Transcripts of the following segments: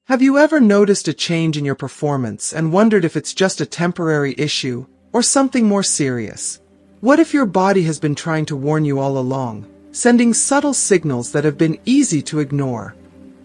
Have you ever noticed a change in your performance and wondered if it's just a temporary issue or something more serious? What if your body has been trying to warn you all along, sending subtle signals that have been easy to ignore?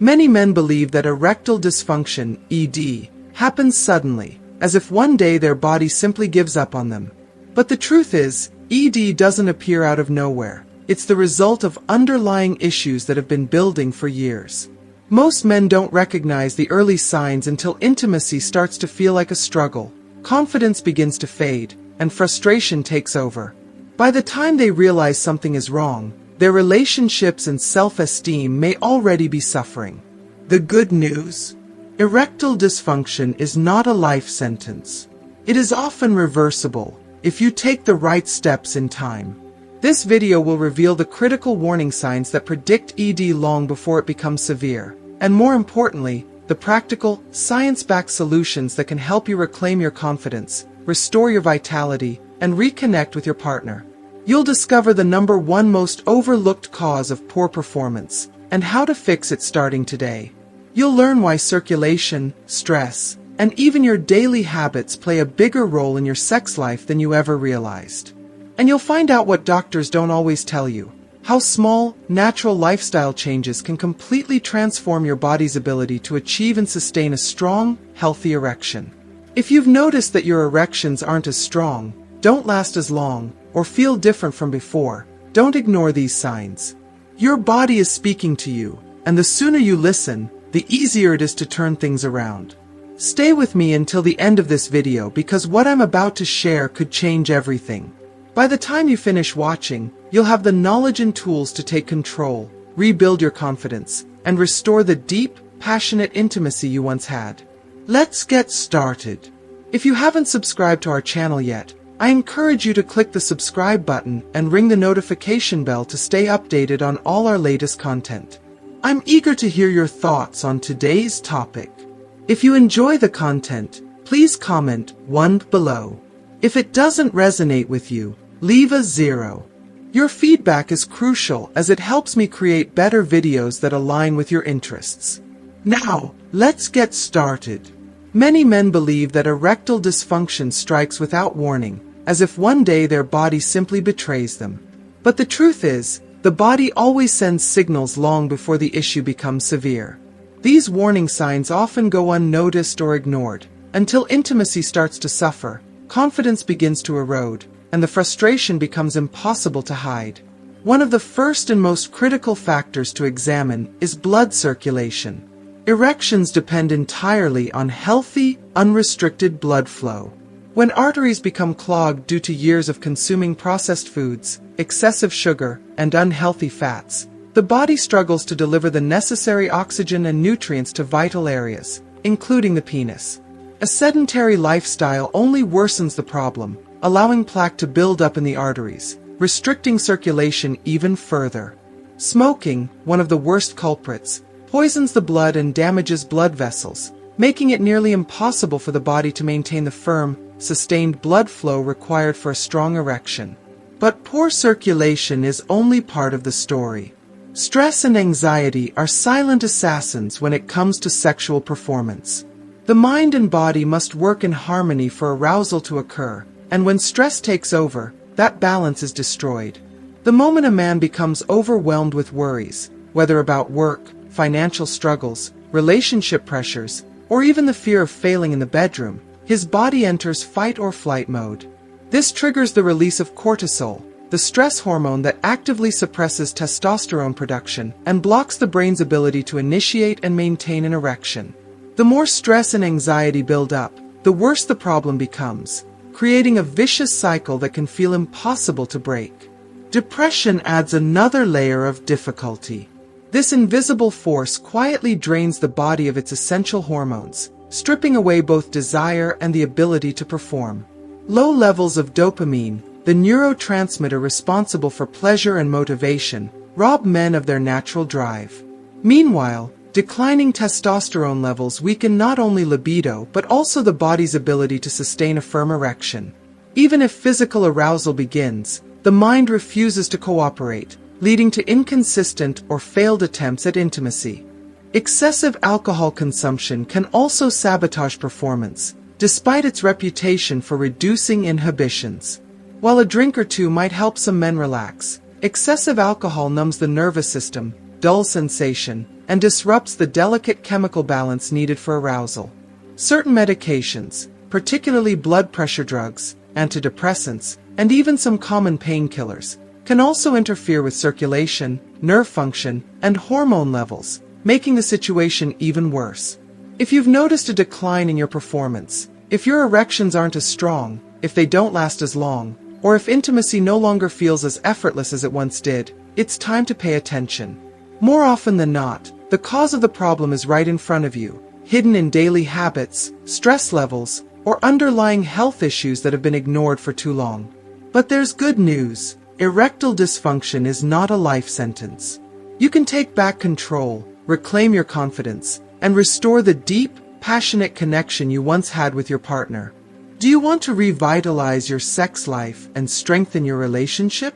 Many men believe that erectile dysfunction, ED, happens suddenly, as if one day their body simply gives up on them. But the truth is, ED doesn't appear out of nowhere. It's the result of underlying issues that have been building for years. Most men don't recognize the early signs until intimacy starts to feel like a struggle, confidence begins to fade, and frustration takes over. By the time they realize something is wrong, their relationships and self-esteem may already be suffering. The good news? Erectile dysfunction is not a life sentence. It is often reversible if you take the right steps in time. This video will reveal the critical warning signs that predict ED long before it becomes severe, and more importantly, the practical, science-backed solutions that can help you reclaim your confidence, restore your vitality, and reconnect with your partner. You'll discover the #1 most overlooked cause of poor performance, and how to fix it starting today. You'll learn why circulation, stress, and even your daily habits play a bigger role in your sex life than you ever realized. And you'll find out what doctors don't always tell you: how small, natural lifestyle changes can completely transform your body's ability to achieve and sustain a strong, healthy erection. If you've noticed that your erections aren't as strong, don't last as long, or feel different from before, don't ignore these signs. Your body is speaking to you, and the sooner you listen, the easier it is to turn things around. Stay with me until the end of this video because what I'm about to share could change everything. By the time you finish watching, you'll have the knowledge and tools to take control, rebuild your confidence, and restore the deep, passionate intimacy you once had. Let's get started. If you haven't subscribed to our channel yet, I encourage you to click the subscribe button and ring the notification bell to stay updated on all our latest content. I'm eager to hear your thoughts on today's topic. If you enjoy the content, please comment 1 below. If it doesn't resonate with you, leave a 0. Your feedback is crucial as it helps me create better videos that align with your interests. Now, let's get started. Many men believe that erectile dysfunction strikes without warning, as if one day their body simply betrays them. But the truth is, the body always sends signals long before the issue becomes severe. These warning signs often go unnoticed or ignored, until intimacy starts to suffer, confidence begins to erode, and the frustration becomes impossible to hide. One of the first and most critical factors to examine is blood circulation. Erections depend entirely on healthy, unrestricted blood flow. When arteries become clogged due to years of consuming processed foods, excessive sugar, and unhealthy fats, the body struggles to deliver the necessary oxygen and nutrients to vital areas, including the penis. A sedentary lifestyle only worsens the problem, allowing plaque to build up in the arteries, restricting circulation even further. Smoking, one of the worst culprits, poisons the blood and damages blood vessels, making it nearly impossible for the body to maintain the firm, sustained blood flow required for a strong erection. But poor circulation is only part of the story. Stress and anxiety are silent assassins when it comes to sexual performance. The mind and body must work in harmony for arousal to occur, and when stress takes over, that balance is destroyed. The moment a man becomes overwhelmed with worries, whether about work, financial struggles, relationship pressures, or even the fear of failing in the bedroom, his body enters fight or flight mode. This triggers the release of cortisol, the stress hormone that actively suppresses testosterone production and blocks the brain's ability to initiate and maintain an erection. The more stress and anxiety build up, the worse the problem becomes, creating a vicious cycle that can feel impossible to break. Depression adds another layer of difficulty. This invisible force quietly drains the body of its essential hormones, stripping away both desire and the ability to perform. Low levels of dopamine, the neurotransmitter responsible for pleasure and motivation, rob men of their natural drive. Meanwhile, declining testosterone levels weaken not only libido but also the body's ability to sustain a firm erection. Even if physical arousal begins, the mind refuses to cooperate, leading to inconsistent or failed attempts at intimacy. Excessive alcohol consumption can also sabotage performance, despite its reputation for reducing inhibitions. While a drink or two might help some men relax, excessive alcohol numbs the nervous system, dulls sensation, and disrupts the delicate chemical balance needed for arousal. Certain medications, particularly blood pressure drugs, antidepressants, and even some common painkillers, can also interfere with circulation, nerve function, and hormone levels, making the situation even worse. If you've noticed a decline in your performance, if your erections aren't as strong, if they don't last as long, or if intimacy no longer feels as effortless as it once did, it's time to pay attention. More often than not, the cause of the problem is right in front of you, hidden in daily habits, stress levels, or underlying health issues that have been ignored for too long. But there's good news. Erectile dysfunction is not a life sentence. You can take back control, reclaim your confidence, and restore the deep, passionate connection you once had with your partner. Do you want to revitalize your sex life and strengthen your relationship?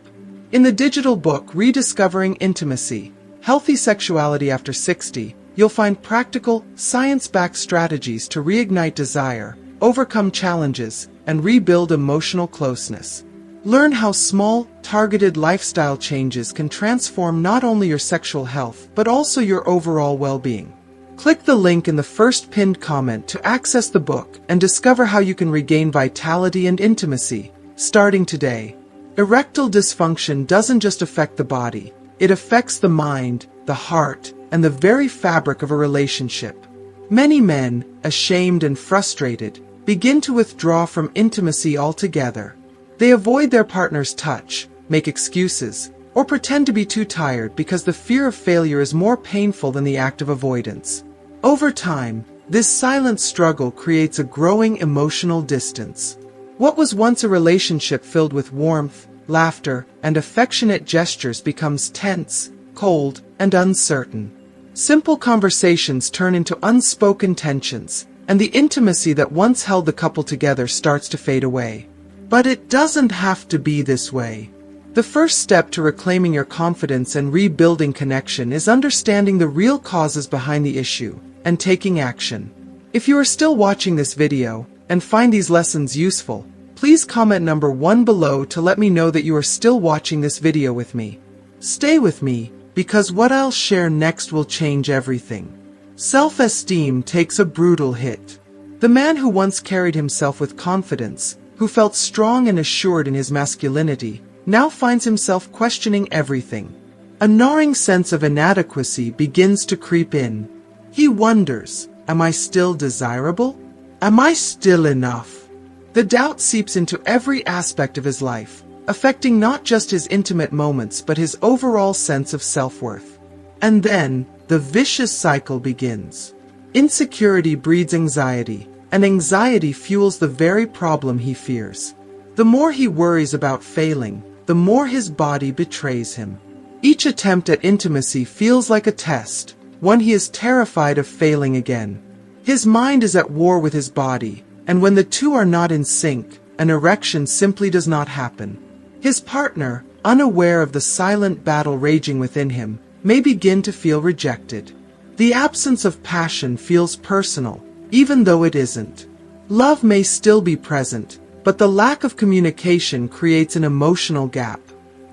In the digital book Rediscovering Intimacy, Healthy Sexuality After 60, you'll find practical, science-backed strategies to reignite desire, overcome challenges, and rebuild emotional closeness. Learn how small, targeted lifestyle changes can transform not only your sexual health, but also your overall well-being. Click the link in the first pinned comment to access the book and discover how you can regain vitality and intimacy, starting today. Erectile dysfunction doesn't just affect the body, it affects the mind, the heart, and the very fabric of a relationship. Many men, ashamed and frustrated, begin to withdraw from intimacy altogether. They avoid their partner's touch, make excuses, or pretend to be too tired because the fear of failure is more painful than the act of avoidance. Over time, this silent struggle creates a growing emotional distance. What was once a relationship filled with warmth, laughter, and affectionate gestures becomes tense, cold, and uncertain. Simple conversations turn into unspoken tensions, and the intimacy that once held the couple together starts to fade away. But it doesn't have to be this way. The first step to reclaiming your confidence and rebuilding connection is understanding the real causes behind the issue and taking action. If you are still watching this video and find these lessons useful, please comment number 1 below to let me know that you are still watching this video with me. Stay with me, because what I'll share next will change everything. Self-esteem takes a brutal hit. The man who once carried himself with confidence, who felt strong and assured in his masculinity, now finds himself questioning everything. A gnawing sense of inadequacy begins to creep in. He wonders, am I still desirable? Am I still enough? The doubt seeps into every aspect of his life, affecting not just his intimate moments but his overall sense of self-worth. And then, the vicious cycle begins. Insecurity breeds anxiety, and anxiety fuels the very problem he fears. The more he worries about failing, the more his body betrays him. Each attempt at intimacy feels like a test, one he is terrified of failing again. His mind is at war with his body, and when the two are not in sync, an erection simply does not happen. His partner, unaware of the silent battle raging within him, may begin to feel rejected. The absence of passion feels personal, even though it isn't. Love may still be present, but the lack of communication creates an emotional gap.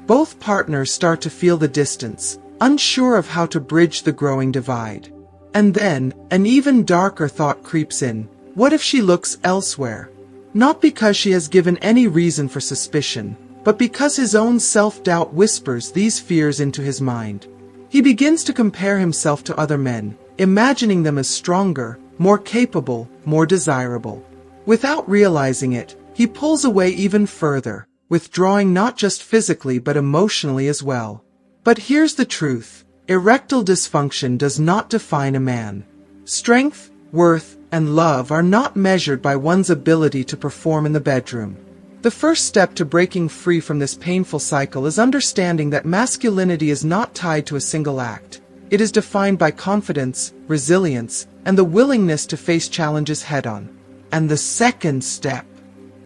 Both partners start to feel the distance, unsure of how to bridge the growing divide. And then, an even darker thought creeps in. What if she looks elsewhere? Not because she has given any reason for suspicion, but because his own self-doubt whispers these fears into his mind. He begins to compare himself to other men, imagining them as stronger, more capable, more desirable. Without realizing it, he pulls away even further, withdrawing not just physically but emotionally as well. But here's the truth. Erectile dysfunction does not define a man. Strength, worth, and love are not measured by one's ability to perform in the bedroom. The first step to breaking free from this painful cycle is understanding that masculinity is not tied to a single act. It is defined by confidence, resilience, and the willingness to face challenges head-on. And the second step: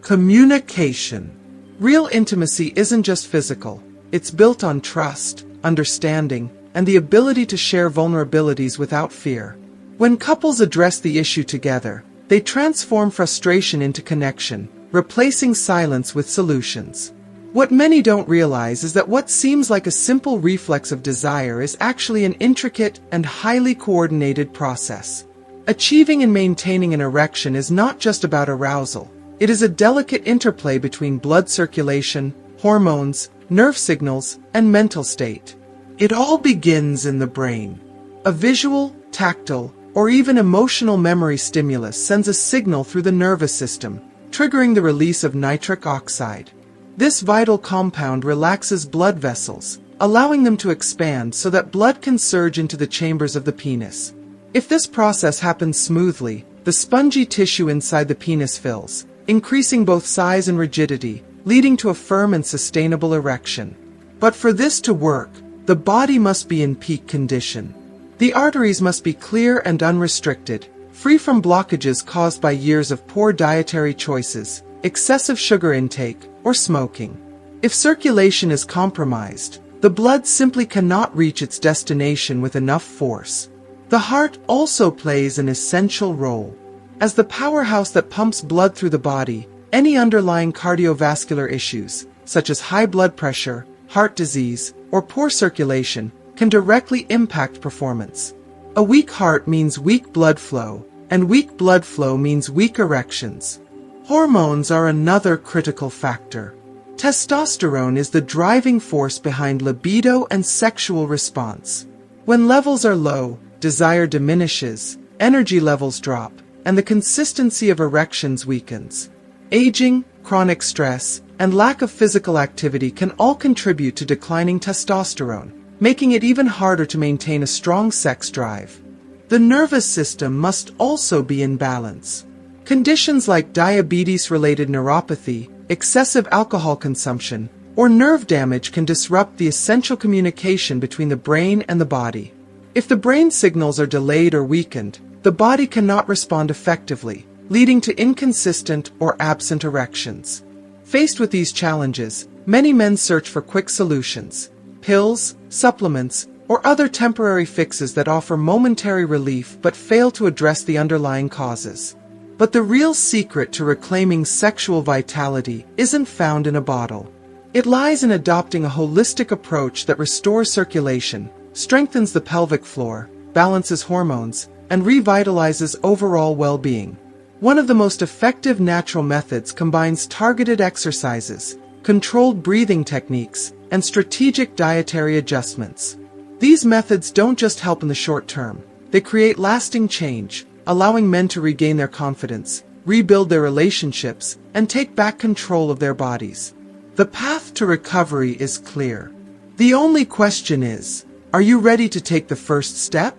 communication. Real intimacy isn't just physical. It's built on trust, understanding, and the ability to share vulnerabilities without fear. When couples address the issue together, they transform frustration into connection, replacing silence with solutions. What many don't realize is that what seems like a simple reflex of desire is actually an intricate and highly coordinated process. Achieving and maintaining an erection is not just about arousal. It is a delicate interplay between blood circulation, hormones, nerve signals, and mental state. It all begins in the brain. A visual, tactile, or even emotional memory stimulus sends a signal through the nervous system, triggering the release of nitric oxide. This vital compound relaxes blood vessels, allowing them to expand so that blood can surge into the chambers of the penis. If this process happens smoothly, the spongy tissue inside the penis fills, increasing both size and rigidity, leading to a firm and sustainable erection. But for this to work, the body must be in peak condition. The arteries must be clear and unrestricted, free from blockages caused by years of poor dietary choices, excessive sugar intake, or smoking. If circulation is compromised, the blood simply cannot reach its destination with enough force. The heart also plays an essential role. As the powerhouse that pumps blood through the body, any underlying cardiovascular issues, such as high blood pressure, heart disease, or poor circulation, can directly impact performance. A weak heart means weak blood flow, and weak blood flow means weak erections. Hormones are another critical factor. Testosterone is the driving force behind libido and sexual response. When levels are low, desire diminishes, energy levels drop, and the consistency of erections weakens. Aging, chronic stress, and lack of physical activity can all contribute to declining testosterone, making it even harder to maintain a strong sex drive. The nervous system must also be in balance. Conditions like diabetes-related neuropathy, excessive alcohol consumption, or nerve damage can disrupt the essential communication between the brain and the body. If the brain signals are delayed or weakened, the body cannot respond effectively, leading to inconsistent or absent erections. Faced with these challenges, many men search for quick solutions: pills, supplements, or other temporary fixes that offer momentary relief but fail to address the underlying causes. But the real secret to reclaiming sexual vitality isn't found in a bottle. It lies in adopting a holistic approach that restores circulation, strengthens the pelvic floor, balances hormones, and revitalizes overall well-being. One of the most effective natural methods combines targeted exercises, controlled breathing techniques, and strategic dietary adjustments. These methods don't just help in the short term, they create lasting change, allowing men to regain their confidence, rebuild their relationships, and take back control of their bodies. The path to recovery is clear. The only question is, are you ready to take the first step?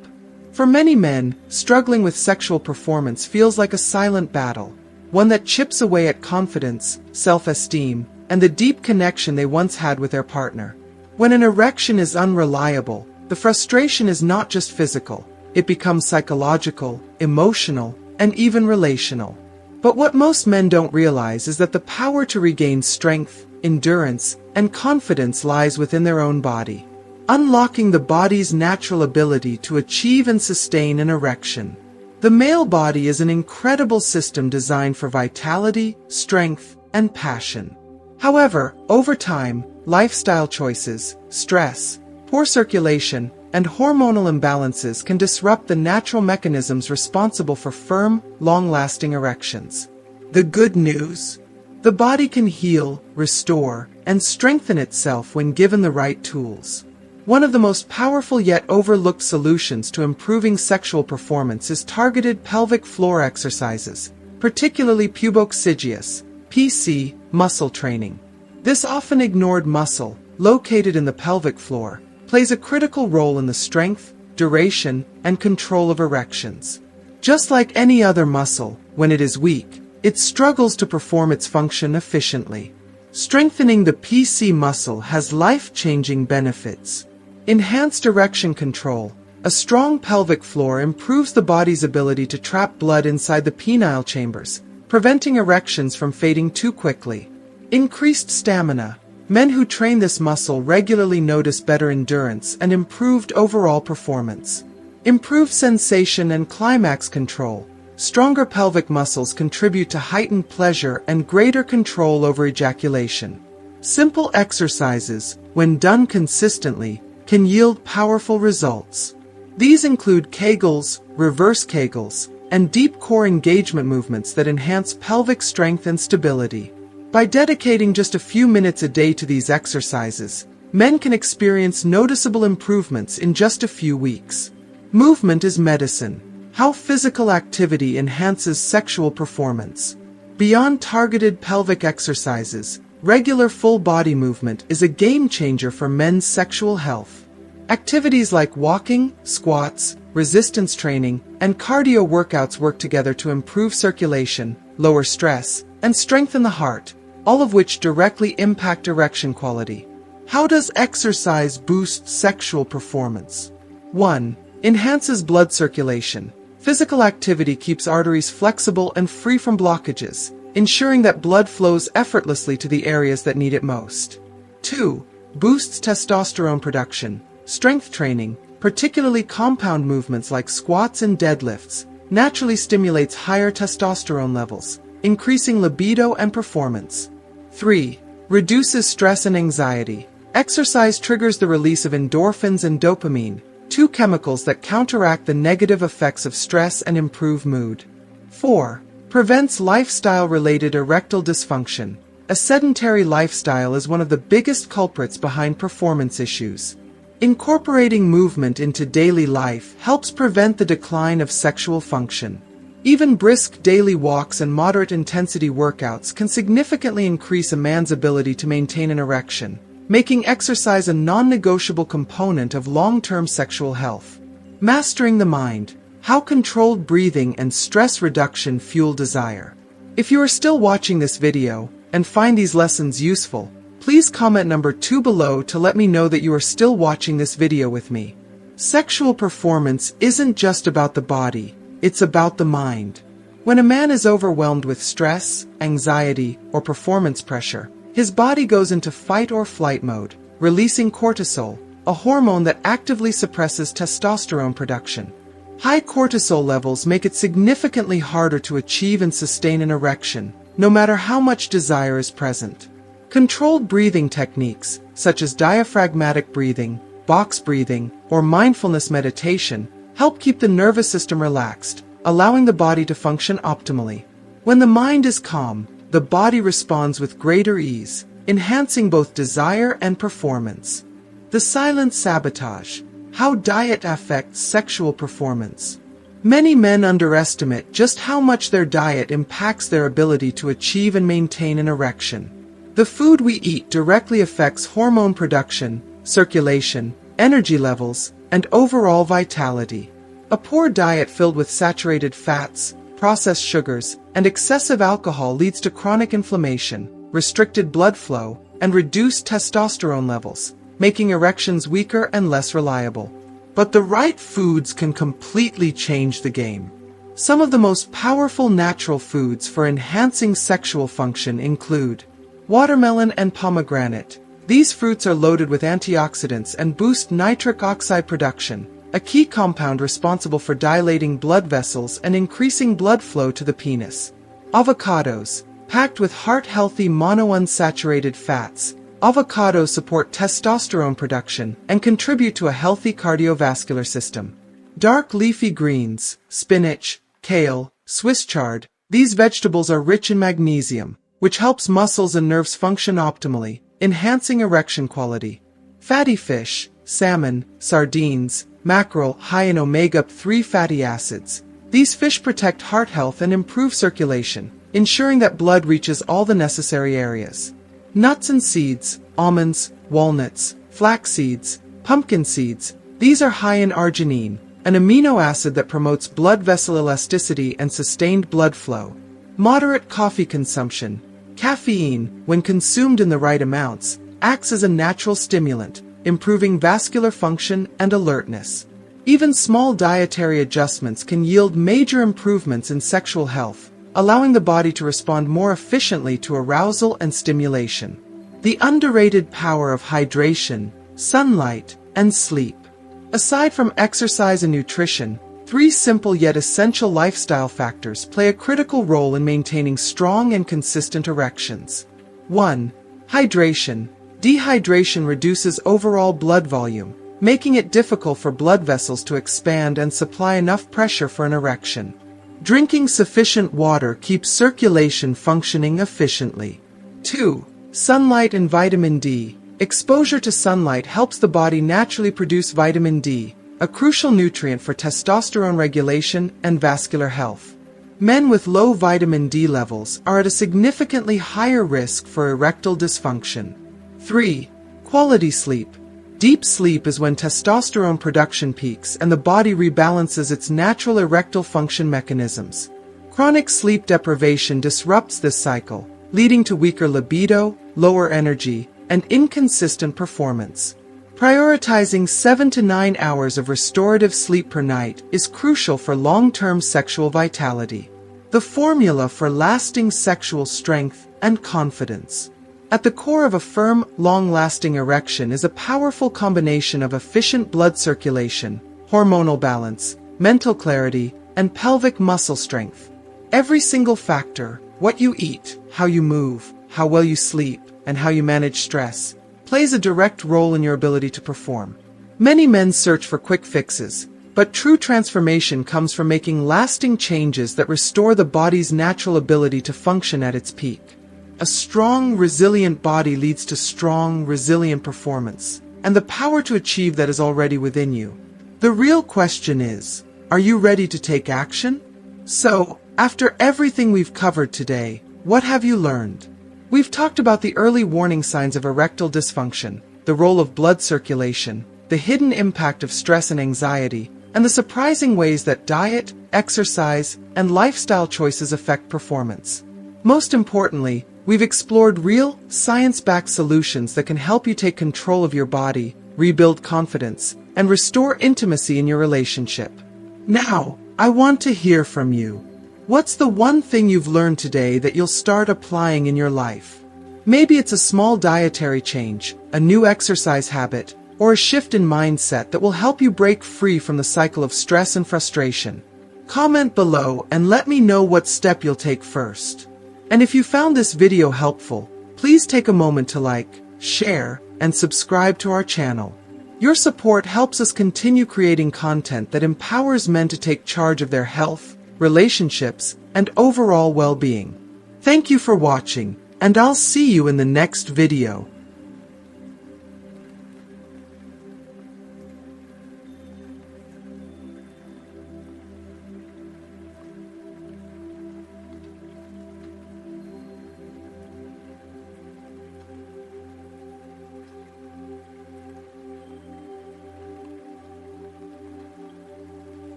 For many men, struggling with sexual performance feels like a silent battle, one that chips away at confidence, self-esteem, and the deep connection they once had with their partner. When an erection is unreliable, the frustration is not just physical, it becomes psychological, emotional, and even relational. But what most men don't realize is that the power to regain strength, endurance, and confidence lies within their own body, unlocking the body's natural ability to achieve and sustain an erection. The male body is an incredible system designed for vitality, strength, and passion. However, over time, lifestyle choices, stress, poor circulation, and hormonal imbalances can disrupt the natural mechanisms responsible for firm, long-lasting erections. The good news: the body can heal, restore, and strengthen itself when given the right tools. One of the most powerful yet overlooked solutions to improving sexual performance is targeted pelvic floor exercises, particularly puboxygeus (PC) muscle training. This often ignored muscle, located in the pelvic floor, plays a critical role in the strength, duration, and control of erections. Just like any other muscle, when it is weak, it struggles to perform its function efficiently. Strengthening the PC muscle has life-changing benefits. Enhanced erection control. A strong pelvic floor improves the body's ability to trap blood inside the penile chambers, preventing erections from fading too quickly. Increased stamina. Men who train this muscle regularly notice better endurance and improved overall performance. Improved sensation and climax control. Stronger pelvic muscles contribute to heightened pleasure and greater control over ejaculation. Simple exercises, when done consistently, can yield powerful results. These include Kegels, reverse Kegels, and deep core engagement movements that enhance pelvic strength and stability. By dedicating just a few minutes a day to these exercises, men can experience noticeable improvements in just a few weeks. Movement is medicine. How physical activity enhances sexual performance. Beyond targeted pelvic exercises, regular full-body movement is a game-changer for men's sexual health. Activities like walking, squats, resistance training, and cardio workouts work together to improve circulation, lower stress, and strengthen the heart, all of which directly impact erection quality. How does exercise boost sexual performance? 1. Enhances blood circulation. Physical activity keeps arteries flexible and free from blockages, ensuring that blood flows effortlessly to the areas that need it most. 2. Boosts testosterone production. Strength training, particularly compound movements like squats and deadlifts, naturally stimulates higher testosterone levels, increasing libido and performance. 3. Reduces stress and anxiety. Exercise triggers the release of endorphins and dopamine, two chemicals that counteract the negative effects of stress and improve mood. 4. Prevents lifestyle-related erectile dysfunction. A sedentary lifestyle is one of the biggest culprits behind performance issues. Incorporating movement into daily life helps prevent the decline of sexual function. Even brisk daily walks and moderate-intensity workouts can significantly increase a man's ability to maintain an erection, making exercise a non-negotiable component of long-term sexual health. Mastering the mind. How controlled breathing and stress reduction fuel desire. If you are still watching this video and find these lessons useful, please comment number 2 below to let me know that you are still watching this video with me. Sexual performance isn't just about the body, it's about the mind. When a man is overwhelmed with stress, anxiety, or performance pressure, his body goes into fight or flight mode, releasing cortisol, a hormone that actively suppresses testosterone production. High cortisol levels make it significantly harder to achieve and sustain an erection, no matter how much desire is present. Controlled breathing techniques, such as diaphragmatic breathing, box breathing, or mindfulness meditation, help keep the nervous system relaxed, allowing the body to function optimally. When the mind is calm, the body responds with greater ease, enhancing both desire and performance. The silent sabotage. How diet affects sexual performance. Many men underestimate just how much their diet impacts their ability to achieve and maintain an erection. The food we eat directly affects hormone production, circulation, energy levels, and overall vitality. A poor diet filled with saturated fats, processed sugars, and excessive alcohol leads to chronic inflammation, restricted blood flow, and reduced testosterone levels, making erections weaker and less reliable. But the right foods can completely change the game. Some of the most powerful natural foods for enhancing sexual function include watermelon and pomegranate. These fruits are loaded with antioxidants and boost nitric oxide production, a key compound responsible for dilating blood vessels and increasing blood flow to the penis. Avocados, packed with heart-healthy monounsaturated fats. Avocados support testosterone production and contribute to a healthy cardiovascular system. Dark leafy greens, spinach, kale, Swiss chard. These vegetables are rich in magnesium, which helps muscles and nerves function optimally, enhancing erection quality. Fatty fish, salmon, sardines, mackerel, high in omega-3 fatty acids. These fish protect heart health and improve circulation, ensuring that blood reaches all the necessary areas. Nuts and seeds, almonds, walnuts, flax seeds, pumpkin seeds. These are high in arginine, an amino acid that promotes blood vessel elasticity and sustained blood flow. Moderate coffee consumption. Caffeine, when consumed in the right amounts, acts as a natural stimulant, improving vascular function and alertness. Even small dietary adjustments can yield major improvements in sexual health, allowing the body to respond more efficiently to arousal and stimulation. The underrated power of hydration, sunlight, and sleep. Aside from exercise and nutrition, 3 simple yet essential lifestyle factors play a critical role in maintaining strong and consistent erections. 1. Hydration. Dehydration reduces overall blood volume, making it difficult for blood vessels to expand and supply enough pressure for an erection. Drinking sufficient water keeps circulation functioning efficiently. 2. Sunlight and vitamin D. Exposure to sunlight helps the body naturally produce vitamin D, a crucial nutrient for testosterone regulation and vascular health. Men with low vitamin D levels are at a significantly higher risk for erectile dysfunction. 3. Quality sleep. Deep sleep is when testosterone production peaks and the body rebalances its natural erectile function mechanisms. Chronic sleep deprivation disrupts this cycle, leading to weaker libido, lower energy, and inconsistent performance. Prioritizing 7 to 9 hours of restorative sleep per night is crucial for long-term sexual vitality. The formula for lasting sexual strength and confidence. At the core of a firm, long-lasting erection is a powerful combination of efficient blood circulation, hormonal balance, mental clarity, and pelvic muscle strength. Every single factor, what you eat, how you move, how well you sleep, and how you manage stress, plays a direct role in your ability to perform. Many men search for quick fixes, but true transformation comes from making lasting changes that restore the body's natural ability to function at its peak. A strong, resilient body leads to strong, resilient performance, and the power to achieve that is already within you. The real question is, are you ready to take action? So, after everything we've covered today, what have you learned? We've talked about the early warning signs of erectile dysfunction, the role of blood circulation, the hidden impact of stress and anxiety, and the surprising ways that diet, exercise, and lifestyle choices affect performance. Most importantly, we've explored real, science-backed solutions that can help you take control of your body, rebuild confidence, and restore intimacy in your relationship. Now, I want to hear from you. What's the one thing you've learned today that you'll start applying in your life? Maybe it's a small dietary change, a new exercise habit, or a shift in mindset that will help you break free from the cycle of stress and frustration. Comment below and let me know what step you'll take first. And if you found this video helpful, please take a moment to like, share, and subscribe to our channel. Your support helps us continue creating content that empowers men to take charge of their health, relationships, and overall well-being. Thank you for watching, and I'll see you in the next video.